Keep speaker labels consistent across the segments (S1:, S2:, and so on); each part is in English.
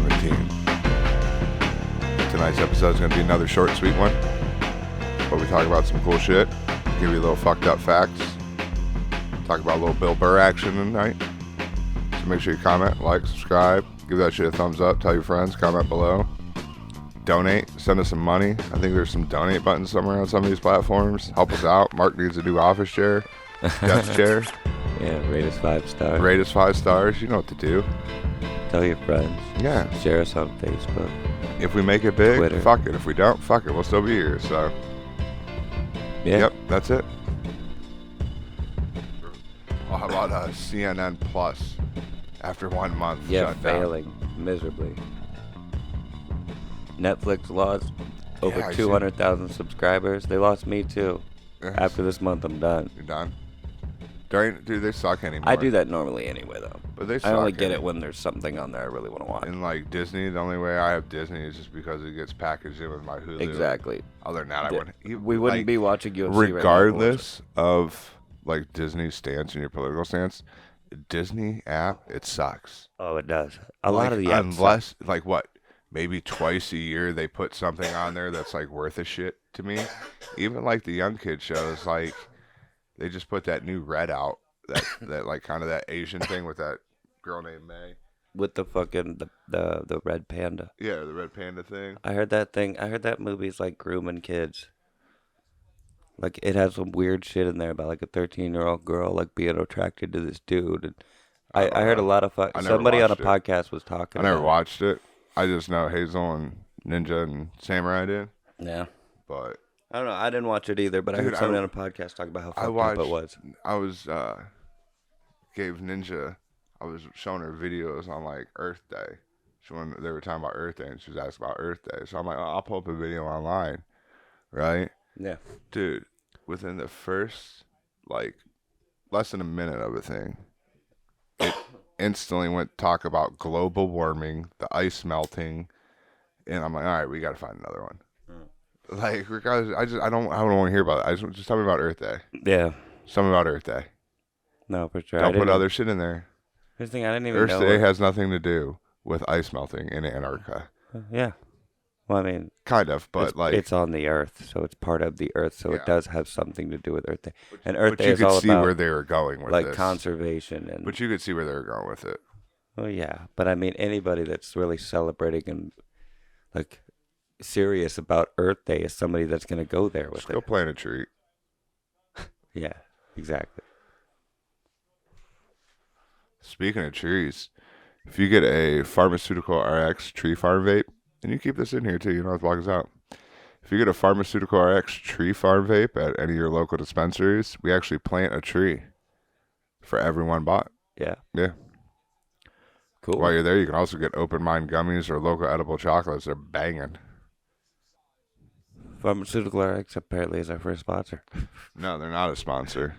S1: on the team. Tonight's episode is going to be another short and sweet one, where we talk about some cool shit, give you a little fucked up facts, talk about a little Bill Burr action tonight. So make sure you comment, like, subscribe, give that shit a thumbs up, tell your friends, comment below, donate, send us some money. I think there's some donate buttons somewhere on some of these platforms. Help us out. Mark needs a new office chair, desk chair.
S2: Yeah, rate us 5 stars.
S1: Rate us 5 stars. You know what to do.
S2: Tell your friends.
S1: Yeah.
S2: Share us on Facebook.
S1: If we make it big,
S2: Twitter.
S1: Fuck it. If we don't, fuck it. We'll still be here. So,
S2: Yeah.
S1: Yep, that's it. Well, how about CNN Plus after 1 month?
S2: Yeah,
S1: shut down?
S2: failing miserably. Netflix lost over
S1: Yeah, I see.
S2: 200,000 subscribers. They lost me too.
S1: Yes.
S2: After this month, I'm done.
S1: You're done? Dude, they suck anymore.
S2: I do that normally anyway, though.
S1: But they suck.
S2: I only get it when there's something on there I really want to watch.
S1: And like Disney, the only way I have Disney is just because it gets packaged in with my Hulu.
S2: Exactly.
S1: Other than that, I wouldn't.
S2: We wouldn't
S1: like,
S2: be watching UFC
S1: regardless of like Disney's stance and your political stance. Disney app, it sucks.
S2: Oh, it does. A lot of the apps
S1: unless like what, maybe twice a year they put something on there that's like worth a shit to me. Even like the young kid shows, like they just put that new Red out, that like kind of that Asian thing with that girl named May.
S2: with the fucking the red panda.
S1: Yeah, the red panda thing.
S2: I heard that movie's like grooming kids. Like it has some weird shit in there about like a 13-year-old girl like being attracted to this dude. And I heard a lot of somebody on a podcast was talking.
S1: I never
S2: about
S1: watched it. I just know Hazel and Ninja and Samurai did.
S2: Yeah.
S1: But
S2: I don't know. I didn't watch it either, but I heard somebody on a podcast talk about how fucked up it was.
S1: I was gave Ninja. I was showing her videos on like Earth Day. When they were talking about Earth Day, and she was asking about Earth Day. So I'm like, I'll pull up a video online, right?
S2: Yeah.
S1: Dude, within the first like less than a minute of a thing, it instantly went to talk about global warming, the ice melting, and I'm like, all right, we got to find another one. Like, regardless, I don't want to hear about it. Just tell me about Earth Day.
S2: Yeah.
S1: Tell me about Earth Day.
S2: No, for sure.
S1: Don't put other shit in there.
S2: Here's the thing, I didn't even know.
S1: Earth Day has nothing to do with ice melting in Antarctica.
S2: Yeah. Well, I mean,
S1: Kind of, but
S2: it's on the Earth, so it's part of the Earth, so it does have something to do with Earth Day. And Earth Day
S1: you
S2: is
S1: could
S2: all
S1: see
S2: about
S1: where they were going with
S2: like
S1: this.
S2: conservation and.
S1: But you could see where they were going with it.
S2: Well, yeah, but I mean, anybody that's really celebrating and like serious about Earth Day is somebody that's going to go there with
S1: Just
S2: it.
S1: go plant a tree.
S2: Yeah, exactly.
S1: Speaking of trees, if you get a Pharmaceutical RX tree farm vape, and you keep this in here too, you don't have to block us out. If you get a Pharmaceutical RX tree farm vape at any of your local dispensaries, we actually plant a tree for everyone bought.
S2: Yeah.
S1: Yeah.
S2: Cool.
S1: While you're there, you can also get Open Mind gummies or local edible chocolates. They're banging.
S2: Pharmaceutical RX apparently is our first sponsor.
S1: No, they're not a sponsor.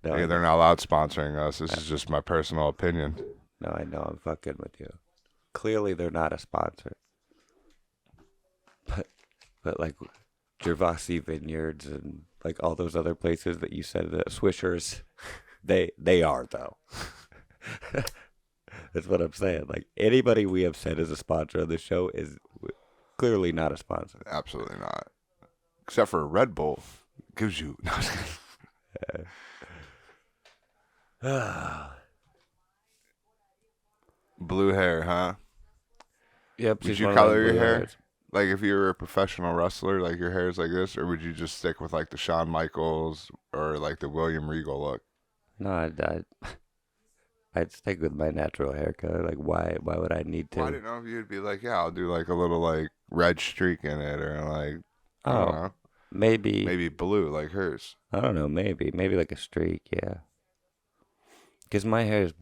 S2: No,
S1: Hey, they're not allowed sponsoring us. This is just my personal opinion.
S2: No, I know. I'm fucking with you. Clearly, they're not a sponsor. But like Gervasi Vineyards and like all those other places that you said, Swishers, they are though. That's what I'm saying. Like anybody we have said is a sponsor of the show is clearly not a sponsor.
S1: Absolutely not. Except for Red Bull. Gives you... No, I was kidding. Blue hair, huh?
S2: Yep.
S1: Would
S2: she's
S1: you
S2: one of
S1: color
S2: those
S1: your
S2: blue
S1: hair?
S2: hairs.
S1: Like if you were a professional wrestler, like your hair's like this, or would you just stick with like the Shawn Michaels or like the William Regal look?
S2: No, I'd stick with my natural hair color. Like why would I need to?
S1: Well, I didn't know if you'd be like, yeah, I'll do like a little like red streak in it, or like I don't know,
S2: maybe
S1: blue like hers.
S2: I don't know, maybe like a streak, yeah. Because my hair is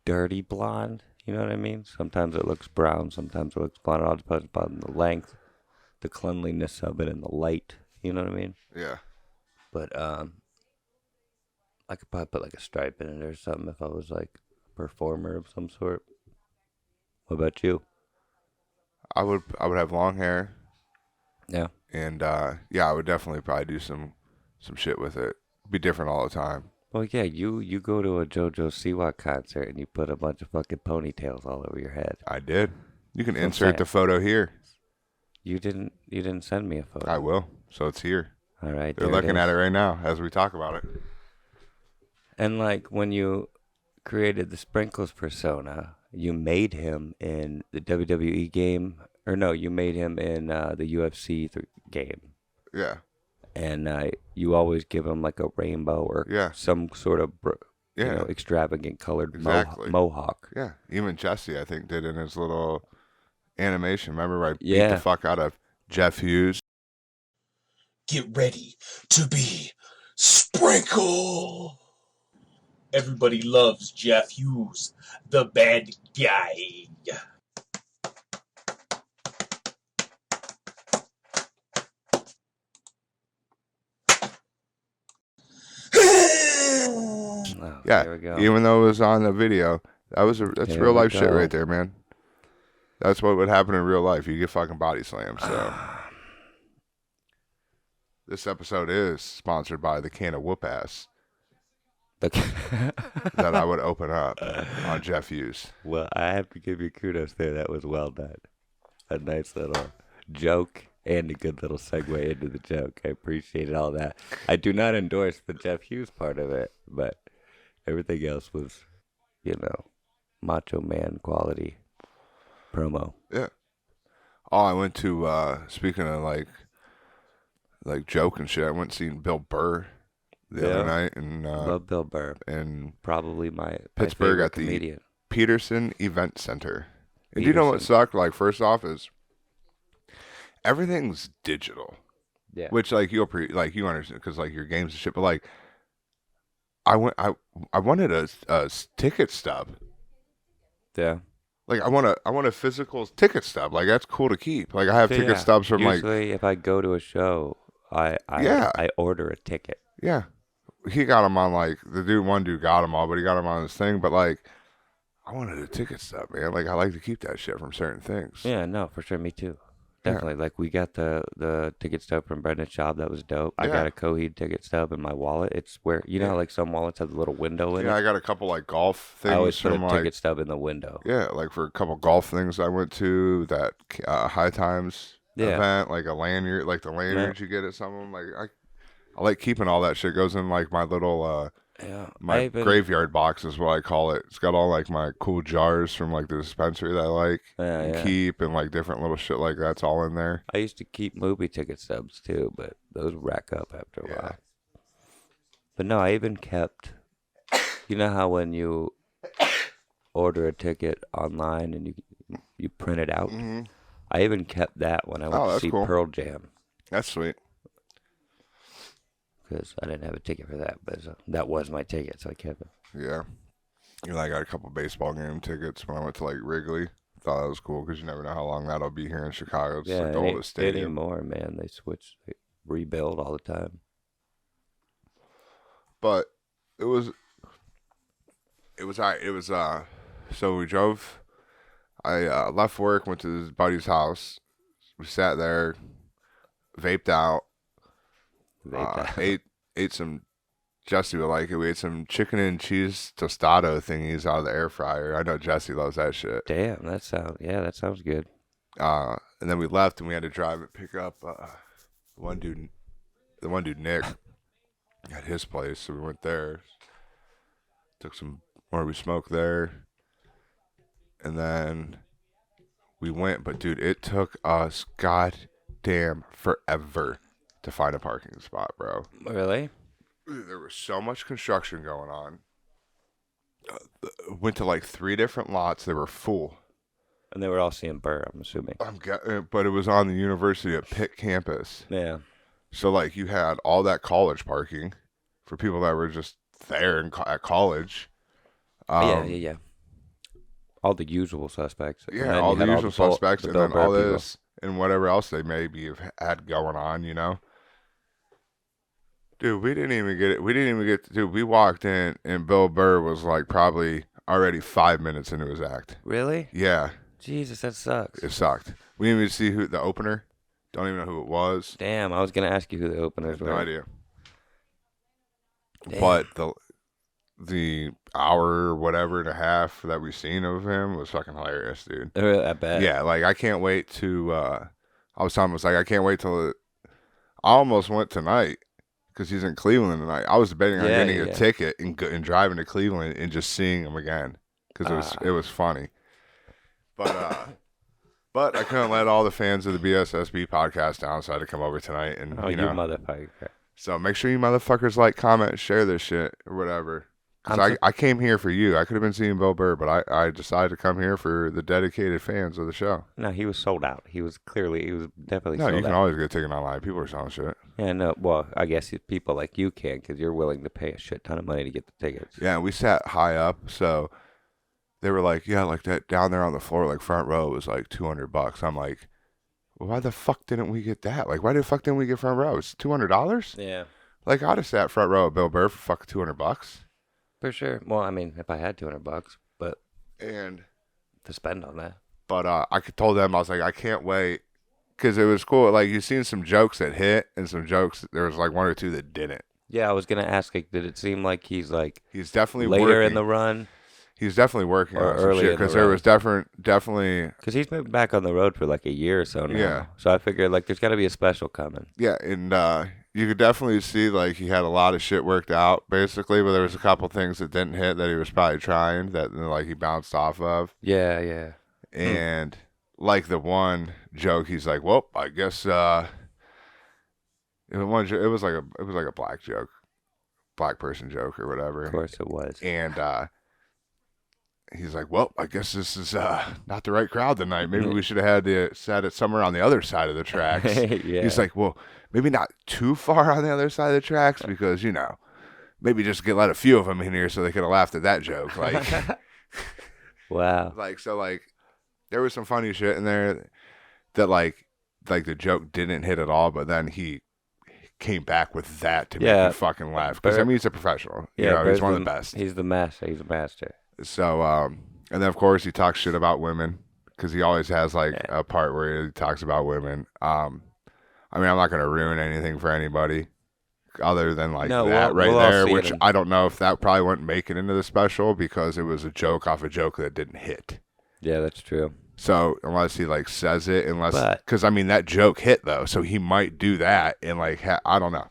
S2: dirty blonde, you know what I mean? Sometimes it looks brown, sometimes it looks blonde. It all depends upon the length, the cleanliness of it, and the light, you know what I mean?
S1: Yeah.
S2: But I could probably put like a stripe in it or something if I was like a performer of some sort. What about you?
S1: I would have long hair.
S2: Yeah.
S1: And yeah, I would definitely probably do some shit with it. Be different all the time.
S2: Well, yeah, you go to a JoJo Siwa concert and you put a bunch of fucking ponytails all over your head.
S1: I did. You can
S2: That's what I'm
S1: insert the
S2: saying.
S1: photo here.
S2: You didn't send me a photo.
S1: I will. So it's here.
S2: All right,
S1: They're
S2: there it
S1: looking at it
S2: is.
S1: right now as we talk about it.
S2: And like when you created the Sprinkles persona, you made him in the WWE game, or no, you made him in the UFC game,
S1: Yeah.
S2: and you always give him like a rainbow or
S1: Yeah.
S2: some sort of
S1: Yeah.
S2: extravagant colored
S1: Exactly.
S2: mohawk.
S1: Yeah. Even Jesse, I think, did in his little animation. Remember, I beat the
S2: Yeah.
S1: fuck out of Jeff Hughes.
S3: Get ready to be Sprinkle. Everybody loves Jeff Hughes, the bad guy.
S2: Oh,
S1: Yeah.
S2: there we go.
S1: Even though it was on the video, that's
S2: There
S1: real
S2: we
S1: life shit
S2: go.
S1: right there, man. That's what would happen in real life. You get fucking body slammed. So this episode is sponsored by the can of whoop ass that I would open up on Jeff Hughes.
S2: Well, I have to give you kudos there. That was well done. A nice little joke and a good little segue into the joke. I appreciated all that. I do not endorse the Jeff Hughes part of it, but everything else was, macho man quality promo.
S1: Yeah. Oh, I went to speaking of like joke and shit. I went and seen Bill Burr the other night and
S2: Love Bill Burr.
S1: in
S2: Probably my
S1: Pittsburgh
S2: favorite
S1: at the
S2: comedian.
S1: Peterson Event Center. And do you know what
S2: Peterson.
S1: sucked? Like, first off, is everything's digital,
S2: Yeah.
S1: which like you understand because like your games and shit. But like, I wanted a ticket stub.
S2: Yeah.
S1: Like I want a physical ticket stub. Like that's cool to keep. Like I have
S2: So,
S1: ticket stubs from
S2: usually if I go to a show, I order a ticket.
S1: yeah. He got them on like one dude got them all, but he got them on this thing. But like, I wanted a ticket stub, man. Like I like to keep that shit from certain things.
S2: Yeah, no, for sure. Me too.
S1: Yeah.
S2: Definitely. Like we got the ticket stub from Brenda's shop. That was dope. I
S1: Yeah.
S2: got a Coheed ticket stub in my wallet. It's where how like some wallets have the little window in
S1: Yeah,
S2: it.
S1: I got a couple like golf
S2: I always
S1: things
S2: put a
S1: from like
S2: ticket stub in the window.
S1: yeah, like for a couple golf things I went to that High Times
S2: Yeah.
S1: event, like a lanyard, like the lanyards you get at some of them. Like I like keeping all that shit. Goes in like my little
S2: Yeah.
S1: my graveyard box is what I call it. It's got all like my cool jars from like the dispensary that I like and keep and like different little shit like that's all in there.
S2: I used to keep movie ticket stubs too, but those rack up after a while. But no, I even kept. You know how when you order a ticket online and you print it out?
S1: Mm-hmm.
S2: I even kept that when I went to
S1: that's
S2: see
S1: cool.
S2: Pearl Jam.
S1: That's sweet.
S2: Because I didn't have a ticket for that, but that was my ticket, so I kept it.
S1: Yeah. You know, I got a couple baseball game tickets when I went to like Wrigley. Thought that was cool because you never know how long that'll be here in Chicago. It's like the oldest stadium.
S2: Anymore, man. They rebuild all the time.
S1: But it was so we drove. I left work, went to his buddy's house. We sat there, vaped out. Ate some. Jesse would like it. We ate some chicken and cheese tostado thingies out of the air fryer. I know Jesse loves that shit.
S2: Damn, that sounds good.
S1: And then we left, and we had to drive and pick up the one dude Nick at his place. So we went there, took some more. We smoked there, and then we went. But dude, it took us goddamn forever to find a parking spot, bro.
S2: Really?
S1: There was so much construction going on. Went to like 3 different lots. They were full.
S2: And they were all seeing Burr, I'm assuming.
S1: But it was on the University of Pitt campus.
S2: Yeah.
S1: So like you had all that college parking for people that were just there at college.
S2: Yeah. All the usual suspects.
S1: Yeah, all the usual suspects, and then all this and whatever else they maybe have had going on, you know. Dude, we didn't even get it. Dude, we walked in, and Bill Burr was like probably already 5 minutes into his act.
S2: Really?
S1: Yeah.
S2: Jesus, that sucks.
S1: It sucked. We didn't even see who the opener. Don't even know who it was.
S2: Damn, I was gonna ask you who the openers were.
S1: No idea.
S2: Damn.
S1: But the hour or whatever and a half that we've seen of him was fucking hilarious, dude.
S2: I bet.
S1: Yeah, like I can't wait to. I was telling him, I was like, I can't wait till. I almost went tonight because he's in Cleveland tonight. I was debating on getting a ticket and driving to Cleveland and just seeing him again because it was funny. But I couldn't let all the fans of the BSSB podcast down, so I had to come over tonight and
S2: you motherfucker.
S1: So make sure you motherfuckers like, comment, share this shit or whatever. Because I came here for you. I could have been seeing Bill Burr, but I decided to come here for the dedicated fans of the show.
S2: No, he was sold out. He was definitely sold out.
S1: No, you can always get a ticket online. People are selling shit.
S2: Yeah, no, well, I guess people like you can because you're willing to pay a shit ton of money to get the tickets.
S1: Yeah, we sat high up, so they were like, yeah, like that down there on the floor, like front row was like $200. I'm like, well, why the fuck didn't we get that? Like, why the fuck didn't we get front row? It's $200?
S2: Yeah.
S1: Like, I'd have sat front row at Bill Burr for fucking $200.
S2: For sure. Well, I mean, if I had $200, but
S1: and
S2: to spend on that.
S1: But I told them, I was like, I can't wait, because it was cool. Like, you've seen some jokes that hit, and some jokes, there was like one or two that didn't.
S2: Yeah, I was gonna ask, like, did it seem like he's
S1: definitely
S2: later
S1: working
S2: in the run?
S1: He's definitely working
S2: or
S1: on some
S2: early
S1: shit, because there was definitely.
S2: Because he's been back on the road for like a year or so now.
S1: Yeah.
S2: So I figured like there's got to be a special coming.
S1: Yeah, and you could definitely see like he had a lot of shit worked out basically, but there was a couple things that didn't hit that he was probably trying that like he bounced off of.
S2: Yeah, yeah.
S1: And like the one joke, he's like, "Well, I guess it was like a black joke, black person joke or whatever."
S2: Of course it was.
S1: And he's like, "Well, I guess this is not the right crowd tonight. Maybe we should have sat it somewhere on the other side of the tracks."
S2: Yeah.
S1: He's like, "Well, maybe not too far on the other side of the tracks because, maybe just let a few of them in here so they could have laughed at that joke." Like,
S2: wow.
S1: So there was some funny shit in there that like the joke didn't hit at all, but then he came back with that to make me fucking laugh because he's a professional. He's one of the best.
S2: He's the master. He's a master.
S1: So, and then of course he talks shit about women because he always has a part where he talks about women. I mean, I'm not going to ruin anything for anybody other than we'll there, which I don't know if that probably wouldn't make it into the special because it was a joke off a joke that didn't hit.
S2: Yeah, that's true.
S1: So unless he says it, because I mean that joke hit though, so he might do that and I don't know.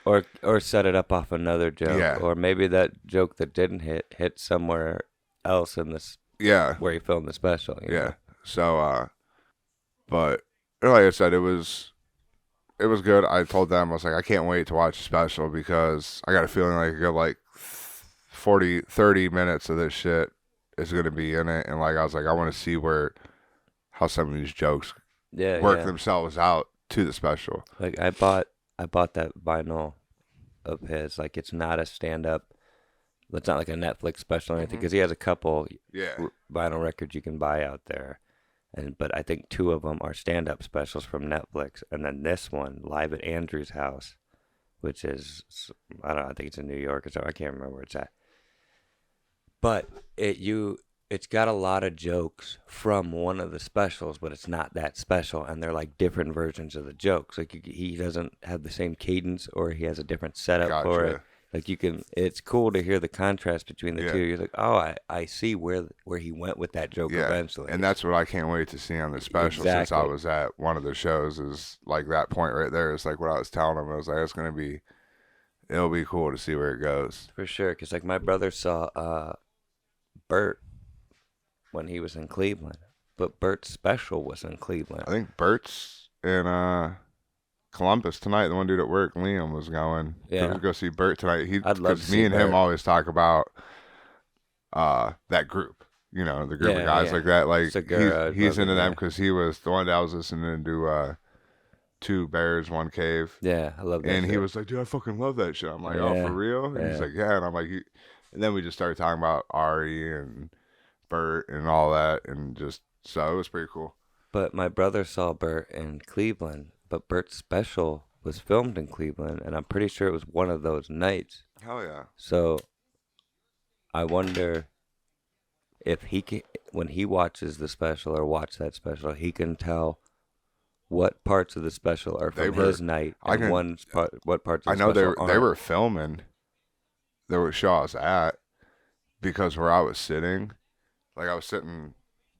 S2: Or set it up off another joke, or maybe that joke that didn't hit somewhere else in this.
S1: Yeah,
S2: where he filmed the special. You know?
S1: So, but like I said, it was good. I told them, I was like, I can't wait to watch the special because I got a feeling like a good 30 minutes of this shit is gonna be in it, and I was like, I want to see how some of these jokes work themselves out to the special.
S2: Like I bought that vinyl of his. Like it's not a stand-up. It's not like a Netflix special or anything because he has a couple vinyl records you can buy out there, but I think 2 of them are stand-up specials from Netflix, and then this one live at Andrew's house, which is I don't know. I think it's in New York or something. I can't remember where it's at. But it's got a lot of jokes from one of the specials, but it's not that special, and they're like different versions of the jokes. Like he doesn't have the same cadence, or he has a different setup for it. Like it's cool to hear the contrast between the two. You're like, oh, I see where he went with that joke eventually.
S1: And that's what I can't wait to see on the special. Since I was at one of the shows, is like that point right there. It's like what I was telling him. I was like, it'll be cool to see where it goes.
S2: For sure, because like my brother saw Bert when he was in Cleveland, but Bert's special was in Cleveland.
S1: I think Bert's in Columbus tonight. The one dude at work, Liam, was going. To go see Bert tonight.
S2: I'd love to see
S1: me and
S2: Bert.
S1: him always talk about that group. The group of guys like that. Like
S2: Segura,
S1: he's into them because he was the one that I was listening to. 2 Bears, 1 Cave.
S2: Yeah, I love that.
S1: And
S2: shit.
S1: he was like, "Dude, I fucking love that shit." I'm like, "Oh, for real?" And he's like, "Yeah." And I'm like, and then we just started talking about Ari and Bert and all that, and so it was pretty cool.
S2: But my brother saw Bert in Cleveland, but Bert's special was filmed in Cleveland, and I'm pretty sure it was one of those nights.
S1: Hell yeah.
S2: So I wonder if he can, when he watches the special or watch that special, he can tell what parts of the special are from his night and what parts of the special aren't.
S1: They were filming the show I was at. because where I was sitting, like I was sitting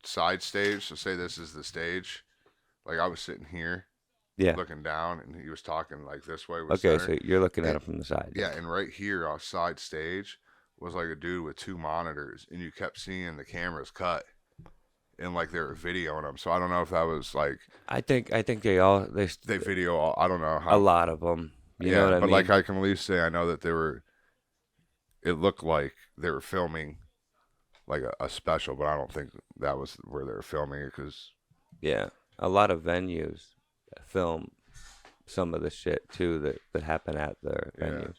S1: side stage. So say this is the stage. Like I was sitting here,
S2: Yeah.
S1: looking down, and he was talking like this way.
S2: Okay,
S1: center.
S2: so you're looking at him from the side.
S1: Yeah, and right here on side stage was like a dude with 2 monitors, and you kept seeing the cameras cut, and like they were videoing them. So I don't know if that was like
S2: I think they
S1: video all. I don't know how.
S2: a lot of them. You know what I
S1: but
S2: mean?
S1: like I can at least say I know that they were. It looked like they were filming like a special, but I don't think that was where they were filming it because.
S2: Yeah, a lot of venues film some of the shit too that happen at their venues.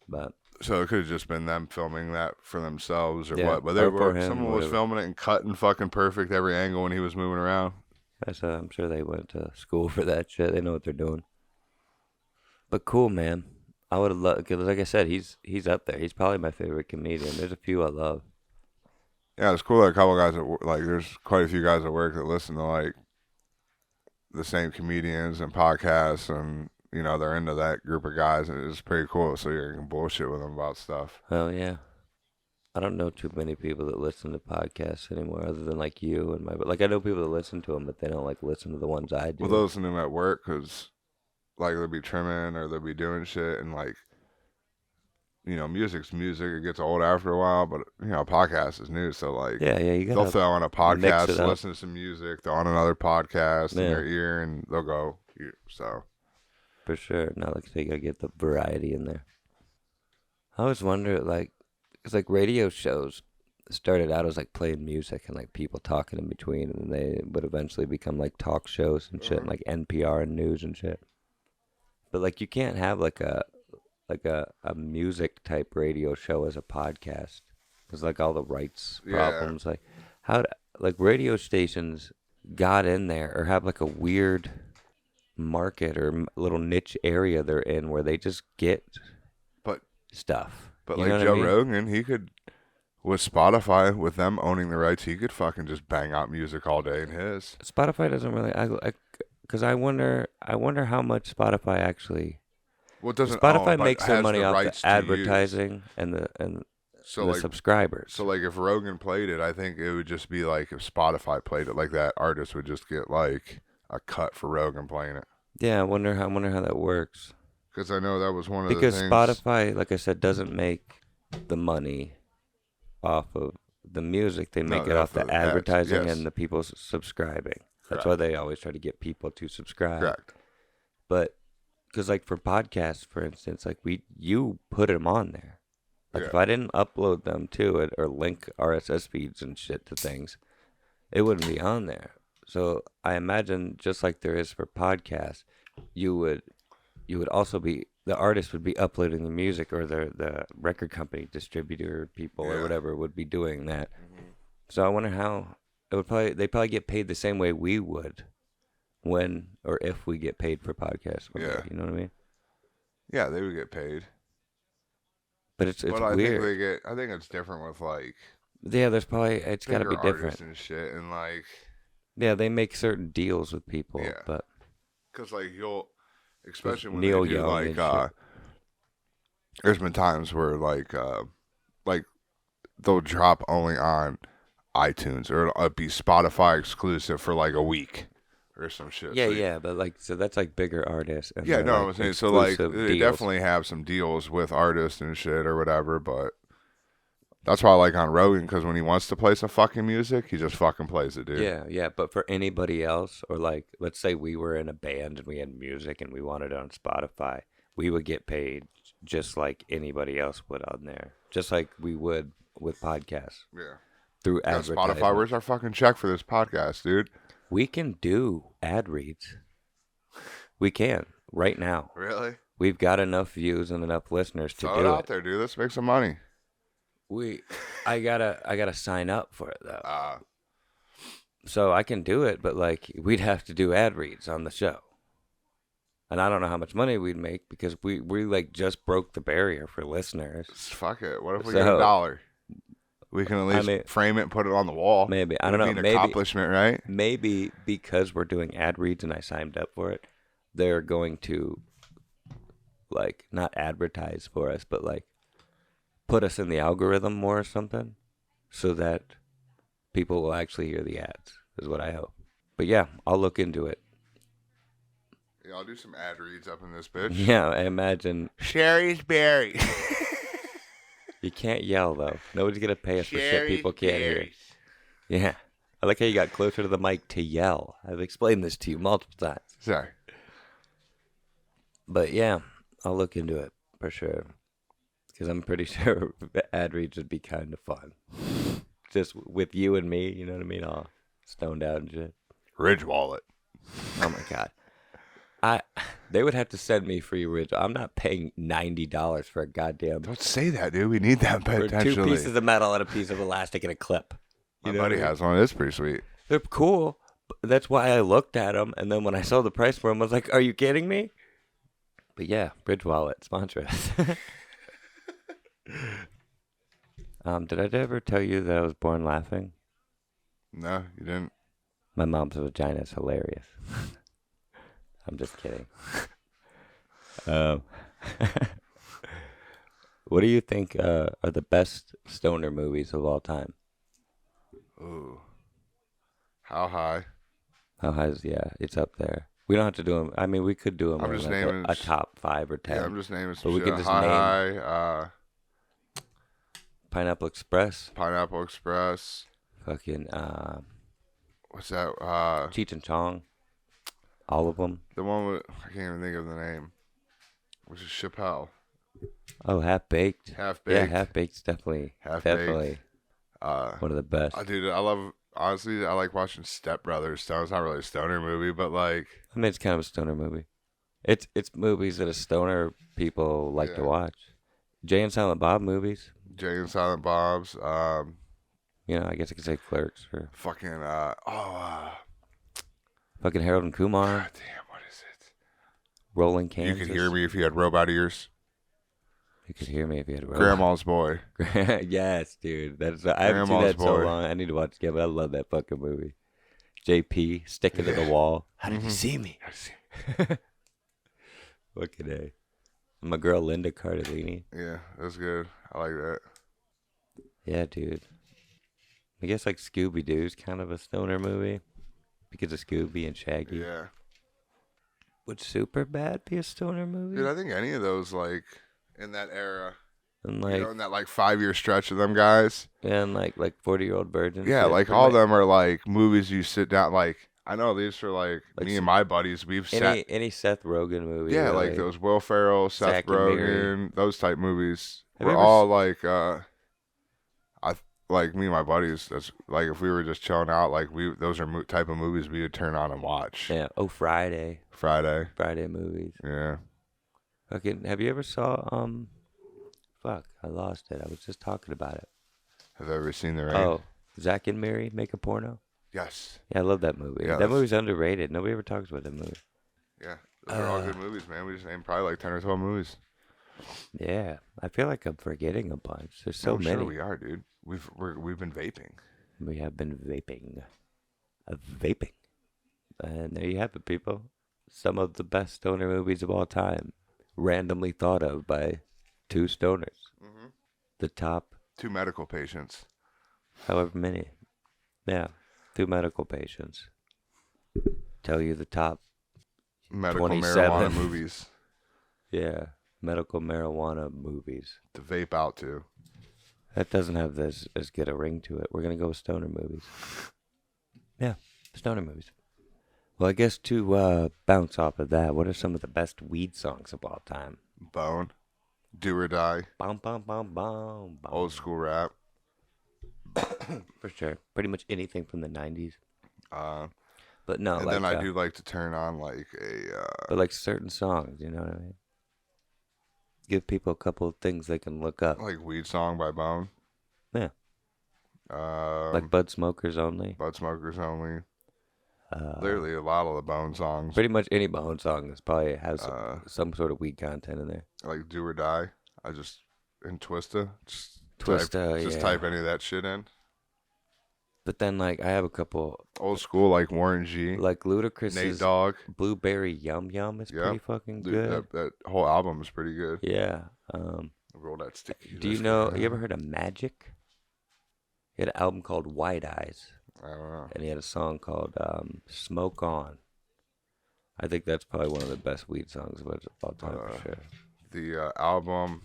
S2: But
S1: so it could have just been them filming that for themselves or
S2: Yeah,
S1: what. But they
S2: or for
S1: were
S2: him,
S1: someone was
S2: whatever.
S1: filming it and cutting fucking perfect every angle when he was moving around.
S2: I'm sure they went to school for that shit. They know what they're doing. But cool, man. I would have loved, cause like I said, he's up there. He's probably my favorite comedian. There's a few I love.
S1: Yeah, it's cool that a couple guys like there's quite a few guys at work that listen to like the same comedians and podcasts, and you know they're into that group of guys, and it's pretty cool. So you can bullshit with them about stuff.
S2: Hell yeah. I don't know too many people that listen to podcasts anymore, other than like you and like I know people that listen to them, but they don't like listen to the ones I do.
S1: Well, those listen to them at work because like they'll be trimming or they'll be doing shit, and like you know, music's music. It gets old after a while, but you know, podcast is new. So like,
S2: yeah, you
S1: they'll
S2: gotta
S1: throw on a
S2: mix
S1: podcast,
S2: it up.
S1: listen to some music, throw on another podcast in
S2: Yeah.
S1: their ear, and they'll go. So
S2: For sure. Not like they gotta get the variety in there. I always wonder, like, cause like radio shows started out as like playing music and like people talking in between, and then they would eventually become like talk shows and shit, and like NPR and news and shit. But like, you can't have like a music type radio show as a podcast, cause like all the rights problems. Like, like radio stations got in there or have like a weird market or little niche area they're in where they just get
S1: But
S2: stuff.
S1: But
S2: You
S1: like
S2: know what
S1: Joe
S2: I mean?
S1: Rogan, he could, with Spotify, with them owning the rights, he could fucking just bang out music all day in his.
S2: Spotify doesn't really. Because I wonder how much Spotify actually.
S1: Well, it doesn't
S2: Spotify
S1: own, but
S2: makes their
S1: has
S2: money
S1: the
S2: off
S1: rights
S2: the
S1: to
S2: advertising and the
S1: So
S2: the
S1: like,
S2: subscribers.
S1: so like, if Rogan played it, I think it would just be like if Spotify played it, like that artist would just get like a cut for Rogan playing it.
S2: Yeah, I wonder how that works.
S1: Because I know that was one of
S2: Because
S1: the things.
S2: Spotify, like I said, doesn't make the money off of the music. They make it off the
S1: ads,
S2: advertising
S1: yes.
S2: and the people subscribing. That's
S1: Correct.
S2: why they always try to get people to subscribe.
S1: Correct.
S2: But because like for podcasts, for instance, like you put them on there. Like if I didn't upload them to it or link RSS feeds and shit to things, it wouldn't be on there. So I imagine just like there is for podcasts, you would also be, the artist would be uploading the music, or the record company distributor people or whatever would be doing that. Mm-hmm. So I wonder how they probably get paid the same way we would when or if we get paid for podcasts.
S1: Yeah.
S2: You know what I mean?
S1: Yeah, they would get paid.
S2: But it's
S1: But I
S2: weird.
S1: think they get. I think it's different with like.
S2: Yeah, there's probably, it's got to be
S1: bigger
S2: different.
S1: artists and shit, and like.
S2: Yeah, they make certain deals with people, but
S1: Because like you'll, especially when
S2: Neil
S1: they do
S2: Young and
S1: like, there's been times where like they'll drop only on iTunes, or it'll be Spotify exclusive for like a week or some shit.
S2: yeah,
S1: So
S2: yeah, but like, so that's like bigger artists. And
S1: Yeah,
S2: they're,
S1: no,
S2: like,
S1: I'm saying so. Like,
S2: exclusive
S1: they
S2: deals.
S1: definitely have some deals with artists and shit or whatever, but that's why I like on Rogan, because when he wants to play some fucking music, he just fucking plays it, dude.
S2: Yeah, but for anybody else, or like, let's say we were in a band and we had music and we wanted it on Spotify, we would get paid just like anybody else would on there, just like we would with podcasts.
S1: Yeah.
S2: Through
S1: Yeah,
S2: advertising.
S1: Spotify, where's our fucking check for this podcast, dude?
S2: We can do ad reads. We can right now.
S1: Really?
S2: We've got enough views and enough listeners to
S1: Throw it
S2: do
S1: out
S2: it.
S1: there, dude. Let's make some money.
S2: I gotta sign up for it though. So I can do it, but like we'd have to do ad reads on the show. And I don't know how much money we'd make, because we like just broke the barrier for listeners.
S1: Fuck it. What if we
S2: So,
S1: get $1? We can at least frame it and put it on the wall.
S2: Maybe. I don't know.
S1: It'd be an
S2: Maybe
S1: accomplishment, right?
S2: Maybe because we're doing ad reads and I signed up for it, they're going to like not advertise for us, but like put us in the algorithm more or something, so that people will actually hear the ads, is what I hope. But yeah, I'll look into it.
S1: Yeah, I'll do some ad reads up in this bitch.
S2: Yeah, I imagine.
S1: Sherry's Berry.
S2: You can't yell, though. Nobody's going to pay us for shit people can't hear. Yeah. I like how you got closer to the mic to yell. I've explained this to you multiple times.
S1: Sorry.
S2: But yeah, I'll look into it for sure. Because I'm pretty sure ad reads would be kind of fun. Just with you and me, you know what I mean? All stoned out and shit.
S1: Ridge Wallet.
S2: Oh my God. They would have to send me free Ridge. I'm not paying $90 for a goddamn...
S1: Don't say that, dude. We need that
S2: For
S1: potentially.
S2: 2 pieces of metal and a piece of elastic and a clip.
S1: My buddy has one. It's pretty sweet.
S2: They're cool. That's why I looked at them, and then when I saw the price for them, I was like, "Are you kidding me?" But yeah, Bridge Wallet, sponsor us. Did I ever tell you that I was born laughing?
S1: No, you didn't.
S2: My mom's vagina is hilarious. I'm just kidding. What do you think are the best stoner movies of all time?
S1: Ooh. How high?
S2: How high is, yeah, it's up there. We don't have to do them. I mean, we could do them
S1: I'm
S2: in
S1: just
S2: like
S1: naming
S2: a top 5 or 10.
S1: Yeah, I'm just naming
S2: But
S1: some
S2: we
S1: shit.
S2: can just
S1: High,
S2: Pineapple Express.
S1: Pineapple Express.
S2: Fucking,
S1: What's that?
S2: Cheech and Chong. All of them.
S1: The one with, I can't even think of the name. Which is Chappelle.
S2: Oh, Half Baked.
S1: Half
S2: Yeah,
S1: Baked.
S2: Half Baked's definitely one of the best.
S1: Dude, I love, honestly, I like watching Step Brothers. So it's not really a stoner movie, but like.
S2: I mean, it's kind of a stoner movie. It's movies that a stoner people like to watch. Jay and Silent Bob movies.
S1: Jay and Silent Bob's.
S2: You know, I guess I could say Clerks for
S1: Fucking,
S2: fucking Harold and Kumar.
S1: God damn, what is it?
S2: Rolling Kansas.
S1: You could hear me if you had robot ears.
S2: You could hear me if you had a robot.
S1: Grandma's Boy.
S2: Yes, dude. I haven't seen that so long. I need to watch it again, but I love that fucking movie. JP sticking to the wall. How did you see me? Fucking A. My girl Linda Cardellini.
S1: Yeah, that's good. I like that.
S2: Yeah, dude. I guess like Scooby Doo's kind of a stoner movie because of Scooby and Shaggy.
S1: Yeah.
S2: Would Superbad be a stoner movie?
S1: Dude, I think any of those, like, in that era,
S2: And like,
S1: in that, like, 5-year stretch of them guys.
S2: and like 40-year-old virgins.
S1: Yeah, like, all of them are, like, movies you sit down, like, I know these are, like me and my buddies, we've sat.
S2: Any Seth Rogen movie.
S1: Yeah,
S2: really.
S1: like those Will Ferrell, Seth
S2: Zack and
S1: Rogen, those type movies.
S2: Have
S1: We're
S2: you ever
S1: all, like, like, me and my buddies, that's, like, if we were just chilling out, like, those are type of movies we would turn on and watch.
S2: Yeah. Oh, Friday movies.
S1: Yeah.
S2: Fucking. Have you ever saw Fuck, I lost it. I was just talking about it.
S1: Have you ever seen The Rain?
S2: Oh, Zack and Mary make a porno.
S1: Yes.
S2: Yeah, I love that movie.
S1: Yeah,
S2: that movie's underrated. Nobody ever talks about that movie.
S1: Yeah. Those are all good movies, man. We just named probably like 10 or 12 movies.
S2: Yeah, I feel like I'm forgetting a bunch. There's so many.
S1: Sure we are, dude. We've been vaping.
S2: We have been vaping. Vaping. And there you have it, people. Some of the best stoner movies of all time. Randomly thought of by 2 stoners.
S1: Mm-hmm.
S2: The top,
S1: 2 medical patients.
S2: however many. Yeah, 2 medical patients. Tell you the top.
S1: Medical
S2: 27.
S1: marijuana movies.
S2: Yeah, medical marijuana movies.
S1: To vape out to.
S2: That doesn't have as good a ring to it. We're going to go with stoner movies. Yeah, stoner movies. Well, I guess to bounce off of that, what are some of the best weed songs of all time?
S1: Bone. Do or Die.
S2: Bum, bum, bum, bum, bum.
S1: Old school rap.
S2: For sure. Pretty much anything from the 90s. But no,
S1: And
S2: like,
S1: then I do like to turn on like a...
S2: but like certain songs, you know what I mean? Give people a couple of things they can look up.
S1: like Weed Song by Bone.
S2: Yeah. Like Bud Smokers Only.
S1: Bud Smokers Only. Literally a lot of the Bone songs.
S2: Pretty much any Bone song is probably has some sort of weed content in there.
S1: Like Do or Die. I just... And Twista.
S2: Twista,
S1: type any of that shit in.
S2: But then, like, I have a couple...
S1: Old school, like Warren G.
S2: Like Ludacris's
S1: Nate Dogg.
S2: Blueberry Yum Yum is pretty fucking
S1: Dude,
S2: good.
S1: that whole album is pretty good.
S2: Yeah.
S1: Roll that sticky.
S2: Do you know? You ever heard of Magic? He had an album called White Eyes,
S1: I don't know.
S2: and he had a song called Smoke On. I think that's probably one of the best weed songs of all time for sure.
S1: The album,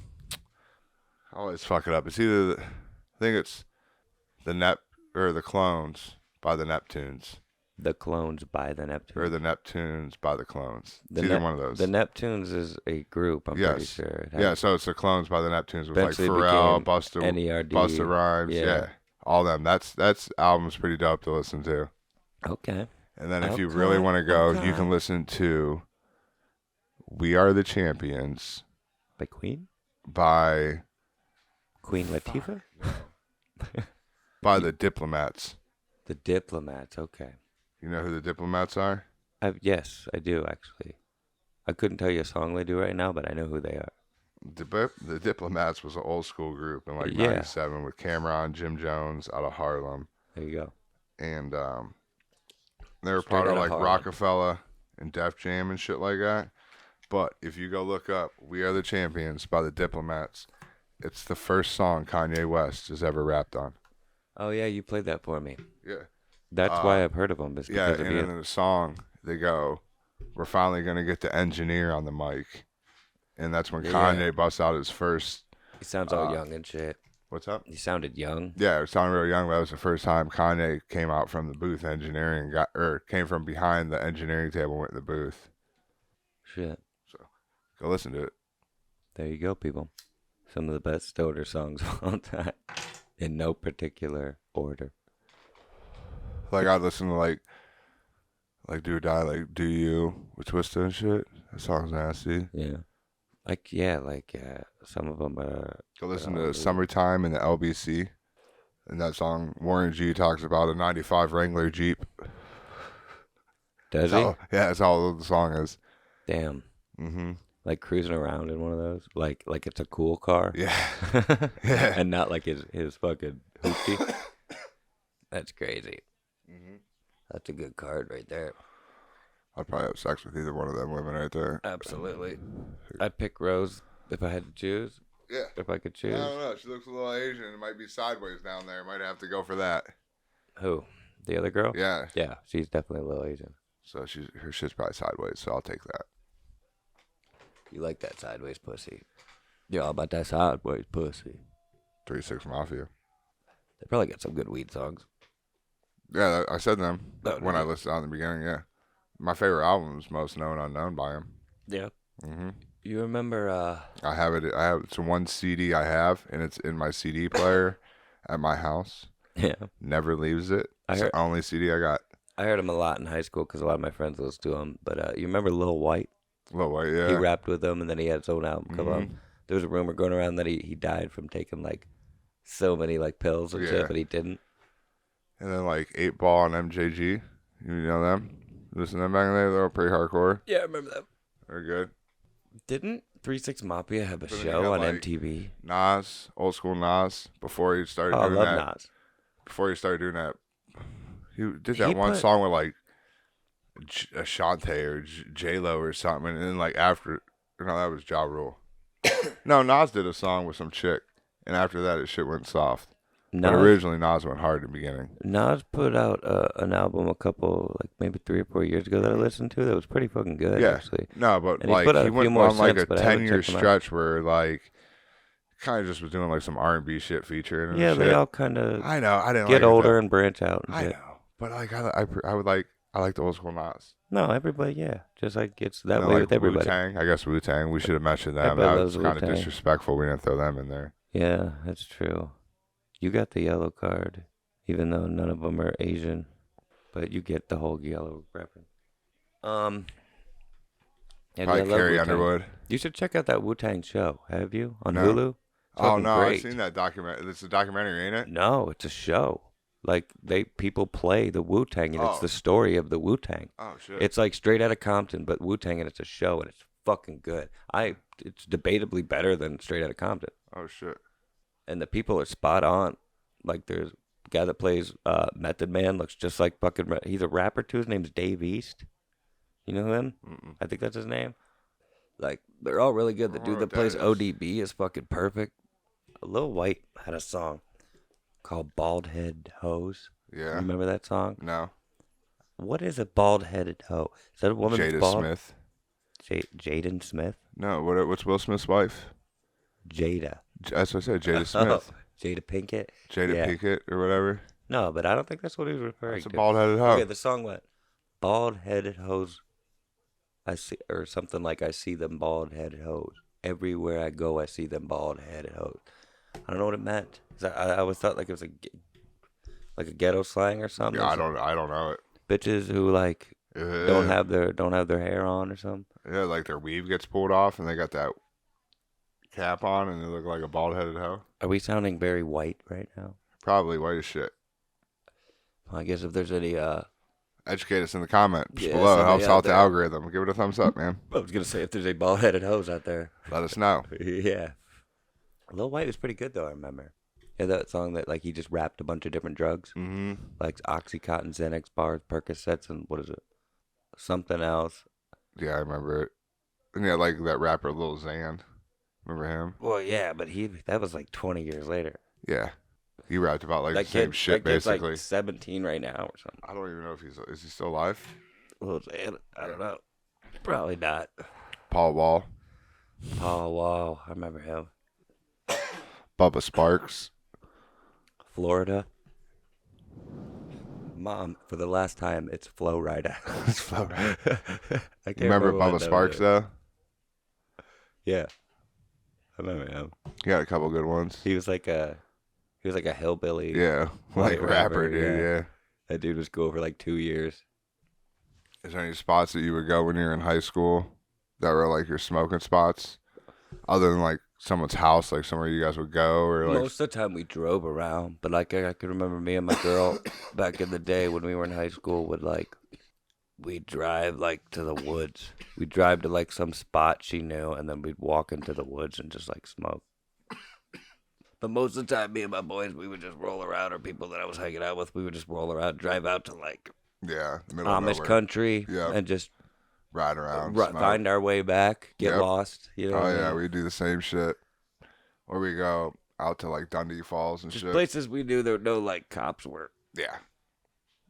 S1: I always fuck it up. It's either, I think it's the Clones by the Neptunes.
S2: The Clones by the Neptunes.
S1: Or the Neptunes by the Clones. It's
S2: The
S1: either one of those.
S2: The Neptunes is a group, I'm pretty sure.
S1: Yeah, so it's the Clones by the Neptunes with like
S2: Eventually
S1: Pharrell,
S2: became NERD.
S1: Busta Rhymes. Yeah. All them. That's album's pretty dope to listen to.
S2: Okay.
S1: And then if you really want to go, you can listen to We Are the Champions.
S2: By Queen?
S1: By
S2: Queen Latifah?
S1: by the Diplomats.
S2: The Diplomats, okay.
S1: You know who the Diplomats are?
S2: Yes, I do, actually. I couldn't tell you a song they do right now, but I know who they are.
S1: The Diplomats was an old school group in like 97 with Cameron, Jim Jones out of Harlem.
S2: There you go.
S1: And they were part of like Rockefeller and Def Jam and shit like that. But if you go look up We Are the Champions by the Diplomats, it's the first song Kanye West has ever rapped on.
S2: Oh, yeah, you played that for me.
S1: Yeah.
S2: That's why I've heard of them.
S1: Yeah, and in the song, they go, we're finally going to get the engineer on the mic. And that's when Kanye busts out his first.
S2: He sounds all young and shit.
S1: What's up?
S2: He sounded young.
S1: Yeah, it sounded real young, but that was the first time Kanye came out from the booth engineering, came from behind the engineering table, went in the booth.
S2: Shit.
S1: So, go listen to it.
S2: There you go, people. Some of the best stoner songs of all time. In no particular order.
S1: Like, I listen to, like Do or Die, like, Do You, with Twista and shit. That song's nasty.
S2: Yeah. Some of them are...
S1: Go listen to Summertime in the LBC. And that song, Warren G talks about a 95 Wrangler Jeep.
S2: Does he?
S1: Yeah, that's all the song is.
S2: Damn.
S1: Mm-hmm.
S2: Like cruising around in one of those? Like it's a cool car?
S1: Yeah. Yeah.
S2: And not like his fucking hoopty? That's crazy.
S1: Mm-hmm.
S2: That's a good card right there.
S1: I'd probably have sex with either one of them women right there.
S2: Absolutely. I'd pick Rose if I had to choose.
S1: Yeah.
S2: If I could choose.
S1: I don't know. She looks a little Asian. It might be sideways down there. Might have to go for that.
S2: Who? The other girl?
S1: Yeah.
S2: Yeah, she's definitely a little Asian.
S1: So her shit's probably sideways, so I'll take that.
S2: You like that sideways pussy. You're all about that sideways pussy.
S1: 3-6 Mafia.
S2: They probably got some good weed songs.
S1: Yeah, I said them when I
S2: you?
S1: listened on the beginning, yeah. My favorite album is Most Known Unknown by him.
S2: Yeah.
S1: Mm-hmm.
S2: You remember...
S1: It's one CD I have, and it's in my CD player at my house.
S2: Yeah.
S1: Never leaves it. It's the only CD I got.
S2: I heard him a lot in high school because a lot of my friends listened to him. But you remember Lil White?
S1: Lil White, yeah.
S2: He rapped with them, and then he had his own album come out. There was a rumor going around that he died from taking, like, so many, like, pills and shit, but he didn't.
S1: And then, like, 8 Ball and MJG. You know them? Listen to them back in the day? They were pretty hardcore.
S2: Yeah, I remember that.
S1: They're good.
S2: Didn't 3-6 Mafia have a show on MTV?
S1: Nas, old school Nas, before he started doing that.
S2: I love Nas.
S1: Before he started doing that, he did that one song with, like, Ashanti or J-Lo or something, and then, like, after, no, that was Ja Rule. No, Nas did a song with some chick, and after that, his shit went soft. But originally, Nas went hard in the beginning.
S2: Nas put out an album a couple, like, maybe 3 or 4 years ago that I listened to that was pretty fucking good, actually.
S1: No, but,
S2: and
S1: like, he went on, like, a 10-year stretch where, like, kind of just was doing, like, some R&B shit featuring and shit.
S2: They all kind of
S1: I know, I didn't
S2: get
S1: like
S2: older
S1: that.
S2: and branch out and shit.
S1: I know, but, like, I like the old school Nas.
S2: No, everybody, yeah. Just like it's that way
S1: like
S2: with everybody.
S1: Wu-Tang. I guess Wu-Tang. We should have mentioned them.
S2: Everybody
S1: That was
S2: loves
S1: kind of
S2: Wu-Tang.
S1: disrespectful. We didn't throw them in there.
S2: Yeah, that's true. You got the yellow card, even though none of them are Asian. But you get the whole yellow reference.
S1: Probably Carrie Underwood.
S2: You should check out that Wu-Tang show. Have you? On Hulu?
S1: Oh, no.
S2: Great.
S1: I've seen that documentary. It's a documentary, ain't it?
S2: No, it's a show. Like, people play the Wu-Tang, and it's the story of the Wu-Tang.
S1: Oh, shit.
S2: It's like Straight Outta Compton, but Wu-Tang, and it's a show, and it's fucking good. It's debatably better than Straight Outta Compton.
S1: Oh, shit.
S2: And the people are spot on. Like, there's a guy that plays Method Man, looks just like fucking... He's a rapper, too. His name's Dave East. You know him?
S1: Mm-mm.
S2: I think that's his name. Like, they're all really good. The
S1: I
S2: dude
S1: wonder
S2: that
S1: what
S2: plays
S1: that is.
S2: ODB is fucking perfect. Lil White had a song called Bald Head Hose.
S1: Yeah.
S2: You remember that song?
S1: No.
S2: What is a bald-headed hoe? Is that a woman that's
S1: Jada
S2: bald?
S1: Smith.
S2: Jaden Smith?
S1: No. What's Will Smith's wife?
S2: Jada.
S1: That's what I said. Jada Smith.
S2: Jada Pinkett?
S1: Jada
S2: Yeah.
S1: Pinkett or whatever.
S2: No, but I don't think that's what he was referring
S1: That's a
S2: to.
S1: bald-headed hoe.
S2: Okay, the song went, bald-headed hoes, I see, or something like, I see them bald-headed hoes. Everywhere I go, I see them bald-headed hoes. I don't know what it meant. 'Cause I always thought like it was like a ghetto slang or something.
S1: Yeah, I don't know it.
S2: Bitches who like
S1: Yeah.
S2: don't have their hair on or something.
S1: Yeah, like their weave gets pulled off and they got that cap on and they look like a bald-headed hoe.
S2: Are we sounding very white right now?
S1: Probably white as shit.
S2: Well, I guess if there's any
S1: Educate us in the comments
S2: Yeah,
S1: below. It
S2: somebody
S1: helps
S2: out
S1: out the
S2: there.
S1: algorithm. Give it a thumbs up, man.
S2: I was gonna say if there's any bald-headed hoes out there.
S1: Let us know.
S2: Yeah. Lil White was pretty good though, I remember. Yeah, that song that like he just rapped a bunch of different drugs.
S1: Mm-hmm.
S2: Like Oxycontin, Xanax bars, Percocets, and what is it? Something else.
S1: Yeah, I remember it. And yeah, like that rapper Lil Xan. Remember him?
S2: Well, yeah, but that was like 20 years later.
S1: Yeah. He rapped about like
S2: That
S1: the same
S2: kid,
S1: shit
S2: that kid's
S1: basically.
S2: like 17 right now or something.
S1: I don't even know if is he still alive?
S2: Lil Xan, I don't know. Probably not.
S1: Paul Wall,
S2: Paul Wall, I remember him.
S1: Bubba Sparks.
S2: Florida. Mom, for the last time, it's Flo Rida.
S1: It's Flo Rida.
S2: I can't
S1: Remember
S2: what
S1: Bubba
S2: that
S1: Sparks
S2: was.
S1: though?
S2: Yeah, I remember him.
S1: He had a couple good ones.
S2: He was like a hillbilly.
S1: Yeah, like
S2: white
S1: rapper, dude.
S2: yeah.
S1: Yeah.
S2: That dude was cool for like 2 years.
S1: Is there any spots that you would go when you were in high school that were like your smoking spots, other than like someone's house, like somewhere you guys would go, or like
S2: Most of the time we drove around, but like I could remember me and my girl back in the day when we were in high school we'd drive like to the woods. We'd drive to like some spot she knew, and then we'd walk into the woods and just like smoke. But most of the time, me and my boys, we would just roll around, or people that I was hanging out with, we would just roll around, drive out to like
S1: yeah, middle of
S2: Amish
S1: nowhere.
S2: country,
S1: Yeah.
S2: and just
S1: Ride around, smoke.
S2: find our way back, get
S1: Yep.
S2: lost. You know
S1: Oh
S2: what I
S1: yeah,
S2: mean?
S1: we do the same shit. Or we go out to like Dundee Falls and
S2: Just
S1: shit.
S2: places we knew there no like cops were.
S1: Yeah.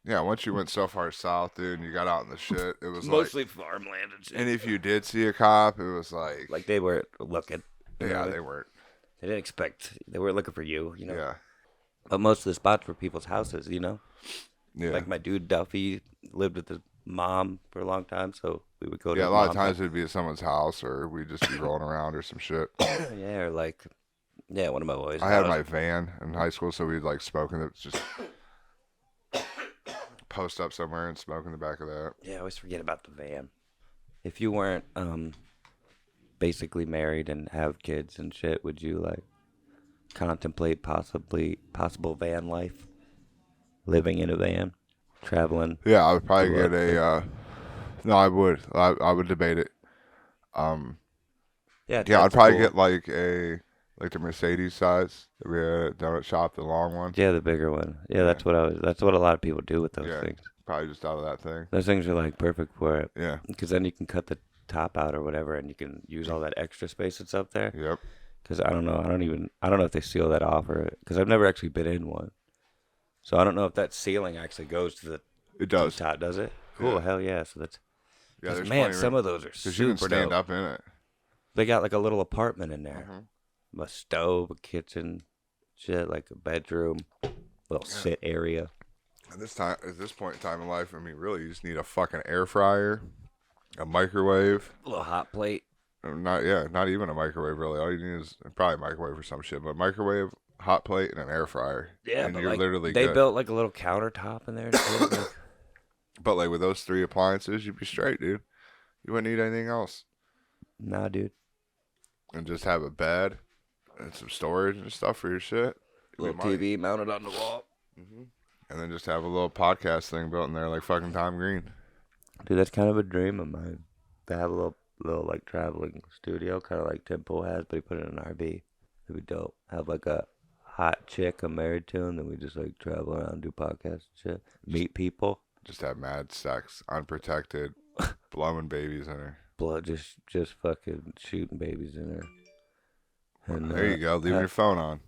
S1: Yeah, once you went so far south, dude, and you got out in the shit, it was
S2: Mostly farmland and shit.
S1: like, and if you did see a cop, it was like
S2: Like they were looking. you
S1: yeah,
S2: know?
S1: they weren't.
S2: They didn't expect. They weren't looking for you. You know.
S1: Yeah.
S2: But most of the spots were people's houses. You know.
S1: Yeah.
S2: Like my dude Duffy lived with his mom for a long time, so we would go to
S1: Yeah, a
S2: his
S1: lot of
S2: mom's
S1: times it'd be at someone's house or we'd just be rolling around or some shit.
S2: house. Yeah, or like, yeah, one of my boys.
S1: I had my van in high school, so we'd like smoke in it, just post up somewhere and smoke in the back of that.
S2: Yeah, I always forget about the van. If you weren't basically married and have kids and shit, would you like contemplate possible van life? Living in a van, traveling.
S1: Yeah, I would probably
S2: Good
S1: get
S2: luck.
S1: no, I would. I would debate it.
S2: Yeah,
S1: Yeah, I'd
S2: that's
S1: probably
S2: cool.
S1: get like the Mercedes size that we had at Donut Shop, the long one.
S2: Yeah, the bigger one. Yeah, that's what That's what a lot of people do with those
S1: Yeah.
S2: things.
S1: Probably just out of that thing.
S2: Those things are like perfect for it.
S1: Yeah.
S2: Because then you can cut the top out or whatever, and you can use all that extra space that's up there.
S1: Yep.
S2: Because I don't know if they seal that off or because I've never actually been in one, so I don't know if that ceiling actually goes to the
S1: It does.
S2: top. Does it? Cool.
S1: Yeah.
S2: Hell yeah. So that's
S1: Yeah,
S2: 'cause,
S1: there's
S2: man.
S1: plenty
S2: Some of those are
S1: because you can
S2: super
S1: stand
S2: dope.
S1: up in it.
S2: They got like a little apartment in there,
S1: Mhm.
S2: a stove, a kitchen, shit, like a bedroom, little sit area.
S1: At this point in time in life, I mean, really, you just need a fucking air fryer, a microwave.
S2: A little hot plate.
S1: Or not even a microwave really. All you need is probably a microwave or some shit, but microwave, hot plate, and an air fryer.
S2: Yeah,
S1: and
S2: but
S1: you're
S2: like,
S1: literally
S2: they
S1: good.
S2: built like a little countertop in there. And shit, like,
S1: But like with those 3 appliances, you'd be straight, dude. You wouldn't need anything else,
S2: nah, dude.
S1: and just have a bed and some storage and stuff for your shit.
S2: Little
S1: We might.
S2: TV mounted on the wall.
S1: And then just have a little podcast thing built in there, like fucking Tom Green.
S2: Dude, that's kind of a dream of mine. To have a little like traveling studio, kind of like Tim Pool has, but he put it in an RV. It'd be dope. Have like a hot chick I'm married to, and then we just like travel around, do podcasts and shit, meet people.
S1: Just have mad sex, unprotected, blowing babies in her.
S2: blood, just fucking shooting babies in her. And,
S1: There you go. Leave your phone on.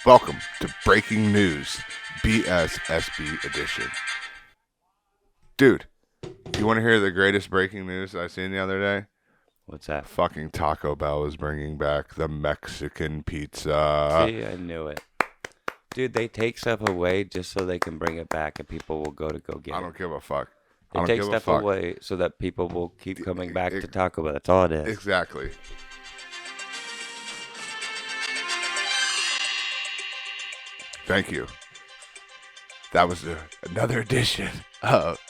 S1: Welcome to Breaking News, BSSB edition. Dude, you want to hear the greatest breaking news I seen the other day?
S2: What's that?
S1: Fucking Taco Bell is bringing back the Mexican pizza.
S2: See, I knew it. Dude, they take stuff away just so they can bring it back and people will go get it.
S1: I don't give a fuck.
S2: They take stuff away so that people will keep coming back to Taco Bell. That's all it is.
S1: Exactly. Thank you. That was another edition of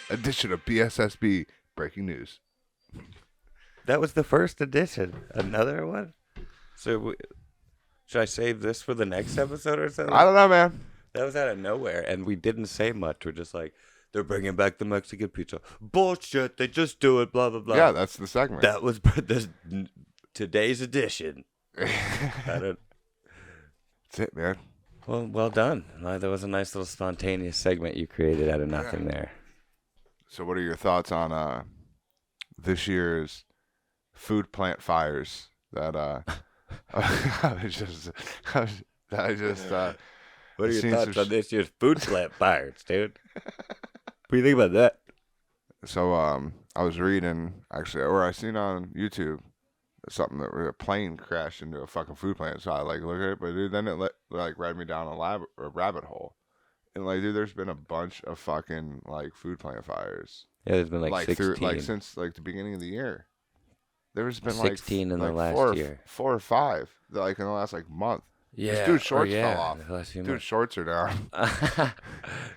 S1: BSSB Breaking News.
S2: That was the first edition. Another one? So should I save this for the next episode or something?
S1: I don't know, man.
S2: That was out of nowhere, and we didn't say much. We're just like, they're bringing back the Mexican pizza. Bullshit, they just do it, blah, blah, blah.
S1: Yeah, that's the segment.
S2: That was today's edition. That's
S1: it, man.
S2: Well done. That was a nice little spontaneous segment you created out of nothing there.
S1: So what are your thoughts on this year's food plant fires that
S2: what are your thoughts on this year's food plant fires, dude? What do you think about that?
S1: So I was reading actually, or I seen on YouTube something that a plane crashed into a fucking food plant. So I look at it, but dude, then it read me down a rabbit hole. And dude, there's been a bunch of fucking food plant fires.
S2: Yeah, there's been 16.
S1: Since the beginning of the year. There's been
S2: 16 in the last year.
S1: 4 or 5 in the last month.
S2: Yeah.
S1: This dude's shorts fell off. Dude's shorts are down.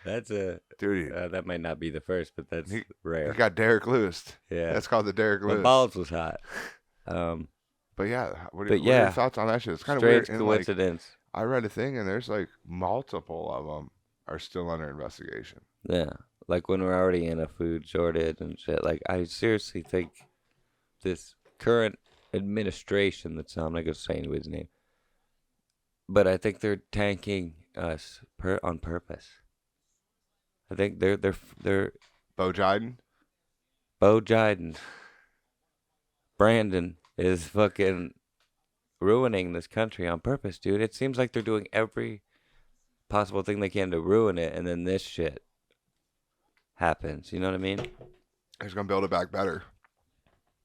S2: That's a dude. That might not be the first, but that's rare.
S1: He got Derek Lewis.
S2: Yeah,
S1: that's called the Derek Lewis.
S2: My balls was hot.
S1: But yeah, what are your thoughts on that shit? It's kind of weird.
S2: Coincidence.
S1: I read a thing, and there's multiple of them are still under investigation.
S2: Yeah, when we're already in a food shortage and shit. I seriously think this current administration, I'm not gonna say anybody's name, but I think they're tanking us on purpose. I think they're
S1: Bo Jiden.
S2: Brandon is fucking ruining this country on purpose, dude. It seems like they're doing every possible thing they can to ruin it, and then this shit happens. You know what I mean?
S1: He's gonna build it back better.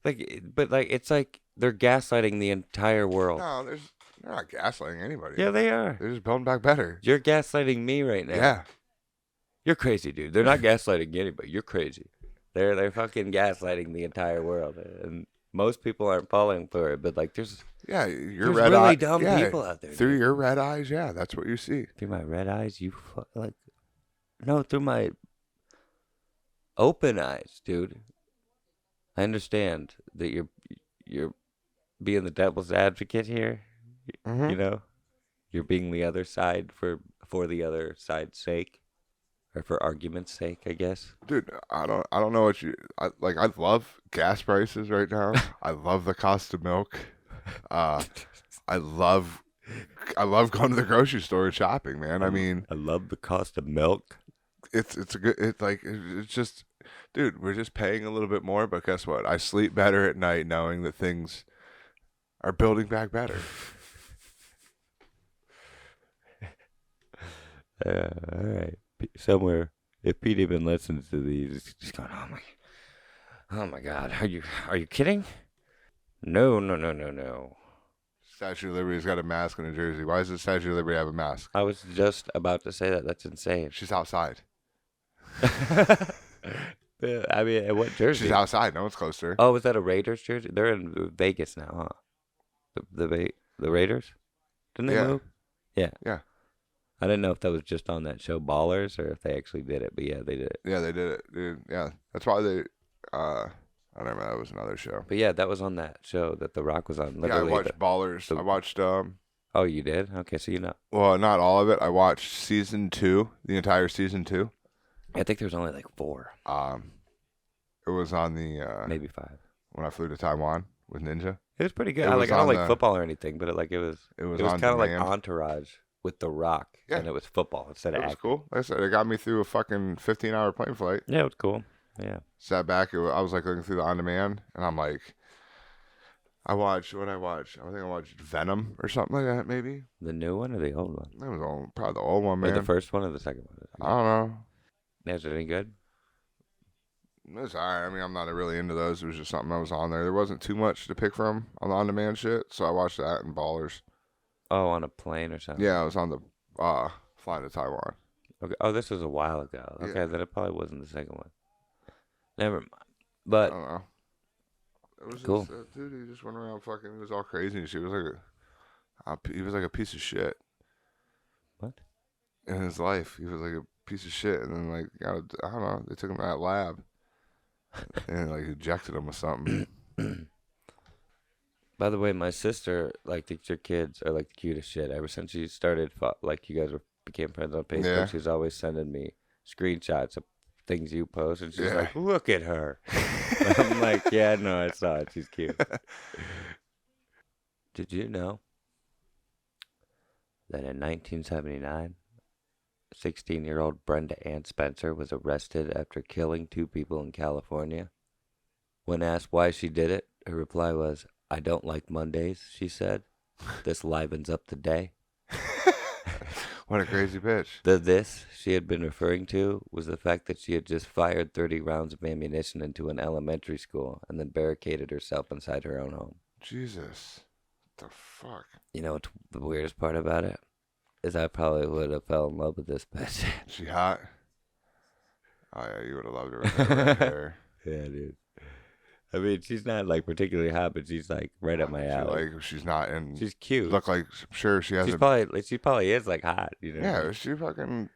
S2: It's like they're gaslighting the entire world.
S1: No, they're not gaslighting anybody.
S2: Yeah, they are.
S1: They're just building back better.
S2: You're gaslighting me right now.
S1: Yeah.
S2: You're crazy, dude. They're not gaslighting anybody. You're crazy. They're fucking gaslighting the entire world, and most people aren't falling for it. But there's
S1: you're
S2: there's
S1: red
S2: really dumb people out there.
S1: Through your red eyes, yeah, that's what you see.
S2: Through my red eyes, no, through my open eyes, dude. I understand that you're being the devil's advocate here.
S1: Mm-hmm.
S2: You know, you're being the other side for the other side's sake, or for argument's sake, I guess.
S1: Dude, I don't know what I love gas prices right now. I love the cost of milk. I love going to the grocery store and shopping, man. I mean,
S2: I love the cost of milk.
S1: It's just, dude, we're just paying a little bit more, but guess what? I sleep better at night knowing that things are building back better.
S2: All right. Somewhere, if Pete even listens to these, he's going, oh my God, are you kidding? No.
S1: Statue of Liberty's got a mask and a jersey. Why does the Statue of Liberty have a mask?
S2: I was just about to say that. That's insane.
S1: She's outside.
S2: I mean, what jersey?
S1: She's outside. No one's close to her.
S2: Oh, was that a Raiders jersey? They're in Vegas now, huh? The Raiders? Didn't they move? Yeah.
S1: Yeah.
S2: I didn't know if that was just on that show Ballers or if they actually did it, but yeah, they did it.
S1: Yeah, they did it, dude. Yeah, that's why they. I don't remember. That was another show.
S2: But yeah, that was on that show that The Rock was on.
S1: Literally, yeah, I watched Ballers. I watched.
S2: Oh, you did? Okay, so you know.
S1: Well, not all of it. I watched season 2, the entire season 2.
S2: I think there was only 4.
S1: It was on the
S2: maybe 5
S1: when I flew to Taiwan with Ninja.
S2: It was pretty good. I don't like football or anything, but it was kind of like Entourage. with The Rock,
S1: Yeah.
S2: and it was football instead of
S1: It was
S2: acting.
S1: cool. Like I said, it got me through a fucking 15-hour plane flight.
S2: Yeah, it was cool. Yeah.
S1: Sat back. I was like looking through the on demand, and I'm like, I watched what I watched. I think I watched Venom or something like that. Maybe
S2: The new one or the old one?
S1: that was probably the old one,
S2: Or
S1: man.
S2: the first one or the second one?
S1: I don't know.
S2: Is it any good?
S1: It's alright. I mean, I'm not really into those. It was just something that was on there. There wasn't too much to pick from on the on-demand shit, so I watched that and Ballers.
S2: Oh, on a plane or something?
S1: Yeah, I was on the flying to Taiwan.
S2: Okay. Oh, this was a while ago. Okay,
S1: Yeah.
S2: then it probably wasn't the second one. Never mind.
S1: I
S2: But
S1: don't know. It was
S2: Cool.
S1: just, dude. He just went around fucking. He was all crazy and shit. He was like a piece of shit
S2: what?
S1: in his life. He was like a piece of shit, and then like I don't know. They took him to that lab and like injected him with something.
S2: By the way, my sister, like, thinks your kids are like the cutest shit. Ever since she started, like, you guys became friends on Facebook,
S1: Yeah.
S2: she's always sending me screenshots of things you post, and she's
S1: Yeah.
S2: like, "Look at her." I'm like, "Yeah, no, I saw it. She's cute." Did you know that in 1979, 16-year-old Brenda Ann Spencer was arrested after killing 2 people in California? When asked why she did it, her reply was, "I don't like Mondays," she said. "This livens up the day."
S1: What a crazy bitch.
S2: This she had been referring to was the fact that she had just fired 30 rounds of ammunition into an elementary school and then barricaded herself inside her own home.
S1: Jesus. What the fuck?
S2: You know what's the weirdest part about it? Is I probably would have fell in love with this bitch.
S1: She hot? Oh yeah, you would have loved her with her red hair.
S2: Yeah, dude. I mean, she's not like particularly hot, but she's like right up my alley.
S1: Like she's not in.
S2: She's cute.
S1: Look like I'm sure she has.
S2: She probably is like hot. You know.
S1: Yeah, she fucking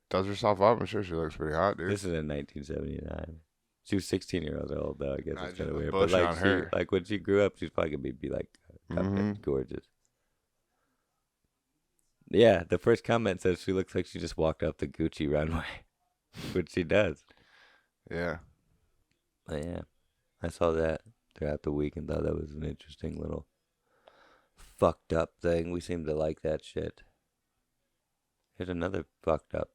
S1: does herself up. I'm sure she looks pretty hot, dude.
S2: This is in 1979. She was 16 years old, though. I guess
S1: Nah,
S2: it's
S1: just
S2: kind of
S1: a
S2: weird.
S1: bush
S2: But like,
S1: on her.
S2: like when she grew up, she's probably gonna be like
S1: Mhm.
S2: gorgeous. Yeah, the first comment says she looks like she just walked up the Gucci runway, which she does.
S1: Yeah.
S2: But yeah, I saw that throughout the week and thought that was an interesting little fucked up thing. We seem to like that shit. Here's another fucked up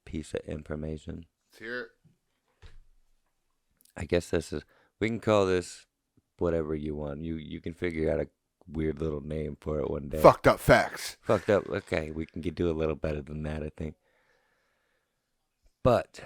S2: piece of information.
S1: Let's hear it.
S2: I guess we can call this whatever you want. You can figure out a weird little name for it one day.
S1: Fucked up facts.
S2: Fucked up. Okay, we can do a little better than that, I think. But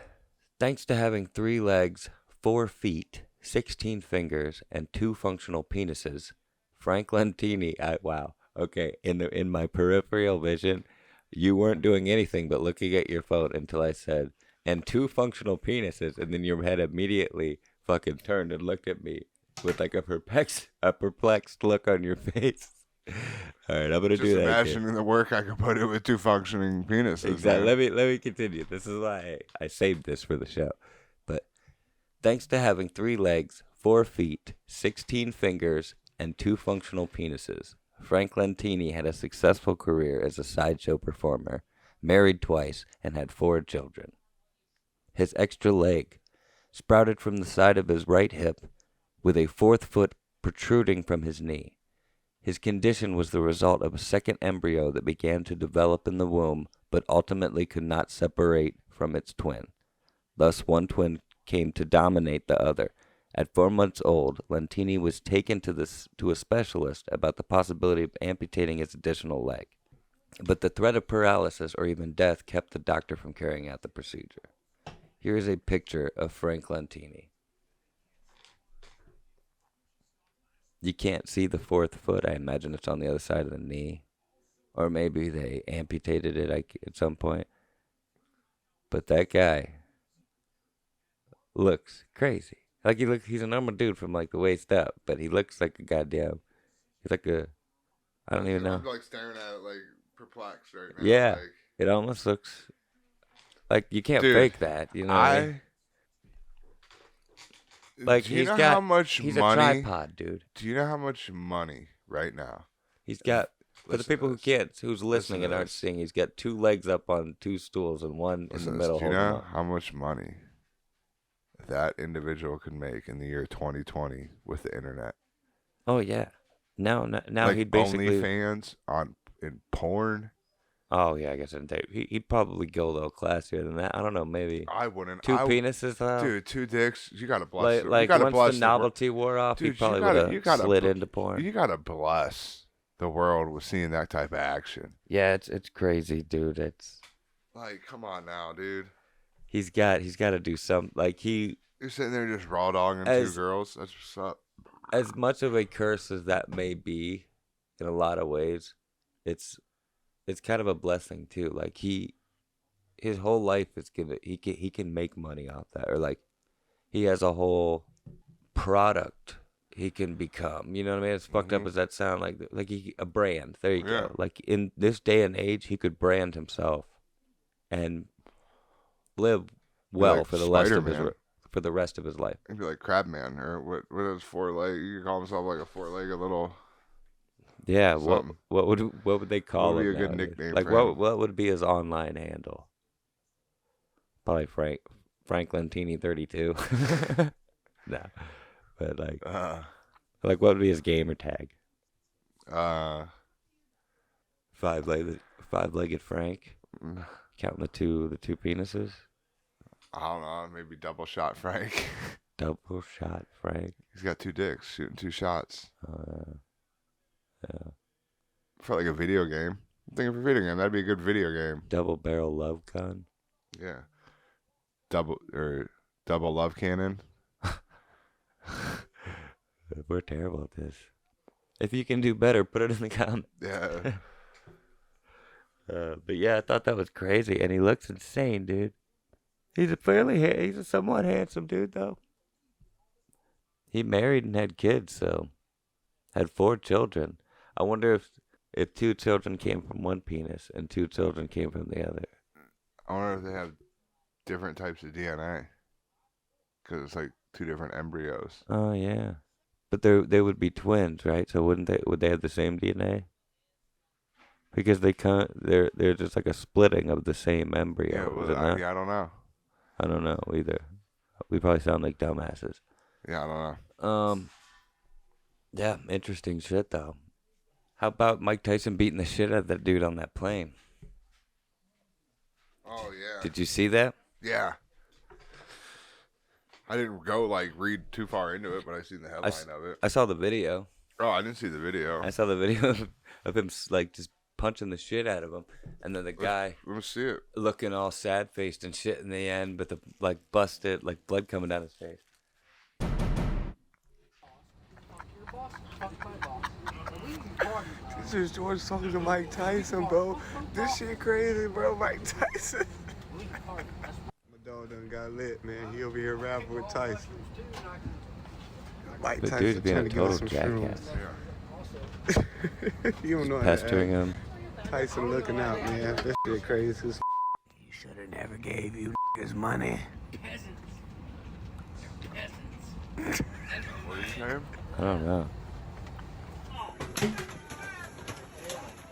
S2: thanks to having 3 legs, 4 feet, 16 fingers, and 2 functional penises, Frank Lentini. Wow. Okay, in my peripheral vision, you weren't doing anything but looking at your phone until I said, "and 2 functional penises," and then your head immediately fucking turned and looked at me with like a perplexed look on your face. All right, I'm gonna
S1: Just
S2: do that.
S1: imagining the work I could put in with 2 functioning penises.
S2: Exactly.
S1: Man.
S2: Let me continue. This is why I saved this for the show. But thanks to having 3 legs, 4 feet, 16 fingers, and 2 functional penises, Frank Lentini had a successful career as a sideshow performer, married twice, and had 4 children. His extra leg sprouted from the side of his right hip, with a 4th foot protruding from his knee. His condition was the result of a second embryo that began to develop in the womb, but ultimately could not separate from its twin. Thus, one twin came to dominate the other. At 4 months old, Lentini was taken to a specialist about the possibility of amputating his additional leg. But the threat of paralysis or even death kept the doctor from carrying out the procedure. Here is a picture of Frank Lentini. You can't see the 4th foot. I imagine it's on the other side of the knee. Or maybe they amputated it at some point. But that guy looks crazy. Like he's a normal dude from like the waist up, but he looks like a goddamn, he's like I don't even know.
S1: I'm like staring at it like perplexed right now.
S2: Yeah.
S1: Like,
S2: It almost looks like you can't
S1: dude,
S2: fake that, you know what I mean? Like
S1: do you know how much
S2: he's
S1: money?
S2: a tripod, dude.
S1: Do you know how much money right now?
S2: He's got, for the
S1: Listen to
S2: people who's listening
S1: to
S2: and aren't
S1: this.
S2: seeing, he's got 2 legs up on 2 stools and one in the
S1: Listen to this.
S2: middle.
S1: Do you
S2: holding
S1: know
S2: on.
S1: how much money that individual can make in the year 2020 with the internet?
S2: Oh yeah. Now
S1: like
S2: he'd basically
S1: OnlyFans in porn.
S2: Oh yeah, I guess he'd probably go a little classier than that. I don't know, maybe
S1: I wouldn't.
S2: two penises though.
S1: Dude, 2 dicks. You gotta bless.
S2: Like
S1: you gotta
S2: once
S1: bless
S2: the novelty wore off, he
S1: dude,
S2: probably
S1: you
S2: would
S1: gotta,
S2: have slid into porn.
S1: You gotta bless the world with seeing that type of action.
S2: Yeah, it's crazy, dude. It's
S1: like, come on now, dude.
S2: He's got to do something. Like
S1: you're sitting there just raw dogging 2 girls. That's what's up.
S2: As much of a curse as that may be, in a lot of ways, it's kind of a blessing too. Like his whole life is given. He can make money off that, or like he has a whole product he can become. You know what I mean? As fucked up as that sound, like a brand. There you go. Like in this day and age, he could brand himself and live well
S1: like
S2: for the rest of his life.
S1: He'd be like Crabman, or what is 4 leg? You could call himself like a 4-legged little.
S2: Yeah.
S1: Something.
S2: What would they call
S1: what
S2: him?
S1: would be a good nickname?
S2: Like
S1: for him?
S2: what would be his online handle? Probably Frank Lentini 32. No, but like what would be his gamer tag? Five-legged Frank. Counting the two penises.
S1: I don't know. Maybe double shot Frank.
S2: Double shot Frank.
S1: He's got 2 dicks, shooting 2 shots.
S2: Yeah.
S1: For like a video game. I'm thinking for a video game. That'd be a good video game.
S2: Double barrel love gun.
S1: Yeah. Double love cannon.
S2: We're terrible at this. If you can do better, put it in the comments.
S1: Yeah.
S2: But yeah, I thought that was crazy, and he looks insane, dude. He's a somewhat handsome dude, though. He married and had kids, so had 4 children. I wonder if 2 children came from one penis and 2 children came from the other.
S1: I wonder if they have different types of DNA, because it's like 2 different embryos.
S2: Oh yeah, but they would be twins, right? So would they have the same DNA? Because they're just like a splitting of the same embryo.
S1: I don't know.
S2: I don't know either. We probably sound like dumbasses.
S1: Yeah, I don't know.
S2: Yeah, interesting shit though. How about Mike Tyson beating the shit out of that dude on that plane?
S1: Oh yeah.
S2: Did you see that?
S1: Yeah. I didn't go read too far into it, but I seen the headline of it.
S2: I saw the video.
S1: Oh, I didn't see the video.
S2: I saw the video of him just punching the shit out of him, and then the guy
S1: let me see it,
S2: looking all sad faced and shit in the end, but the busted blood coming down his face.
S4: This is George talking to Mike Tyson, bro. This shit crazy, bro. Mike Tyson. My dog done got lit, man. He over here rapping with Tyson. Mike
S2: The
S4: Tyson
S2: dude's being
S4: trying
S2: a
S4: to get us
S2: total
S4: some
S2: jackass.
S4: shrooms. You don't know how to
S2: Pestering
S4: act.
S2: him.
S4: Tyson looking out, man. This shit crazy.
S5: He should have never gave you his money.
S1: what is his name?
S2: I don't know.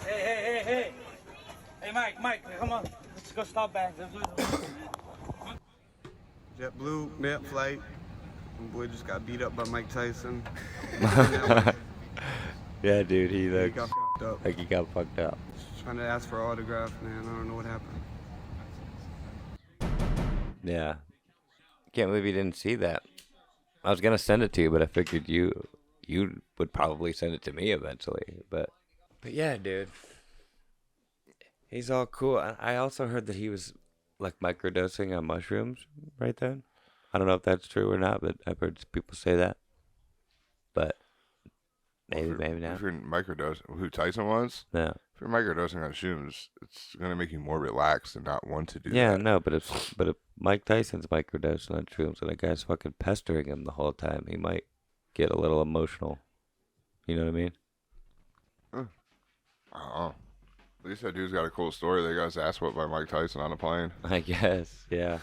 S6: Hey, Mike, come on. Let's go stop back.
S4: JetBlue, net flight. My boy just got beat up by Mike Tyson.
S2: Yeah, dude, he
S4: He
S2: looks
S4: got fucked up.
S2: like he got fucked up.
S4: Trying to ask for an autograph, man. I don't know what happened.
S2: Yeah. Can't believe you didn't see that. I was gonna send it to you, but I figured you would probably send it to me eventually. But yeah, dude. He's all cool. I also heard that he was microdosing on mushrooms right then. I don't know if that's true or not, but I've heard people say that. But maybe not.
S1: If you're microdosing, who Tyson was?
S2: No.
S1: If you're microdosing on shrooms, it's gonna make you more relaxed and not want to do
S2: Yeah,
S1: that.
S2: no, but if Mike Tyson's microdosing on shrooms and a guy's fucking pestering him the whole time, he might get a little emotional. You know what I mean?
S1: Oh. At least that dude's got a cool story. They got his ass whipped by Mike Tyson on a plane.
S2: I guess, yeah.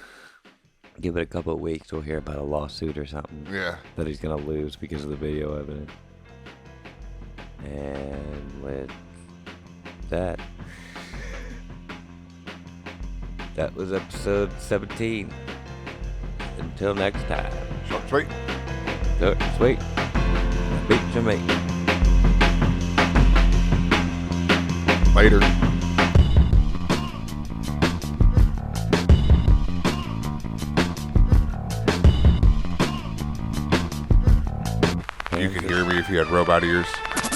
S2: Give it a couple of weeks, we'll hear about a lawsuit or something
S1: Yeah.
S2: that he's gonna lose because of the video evidence. And with that was episode 17. Until next time.
S1: Short, sweet.
S2: Short, sweet. Beat your mate.
S1: Later. he had robot ears.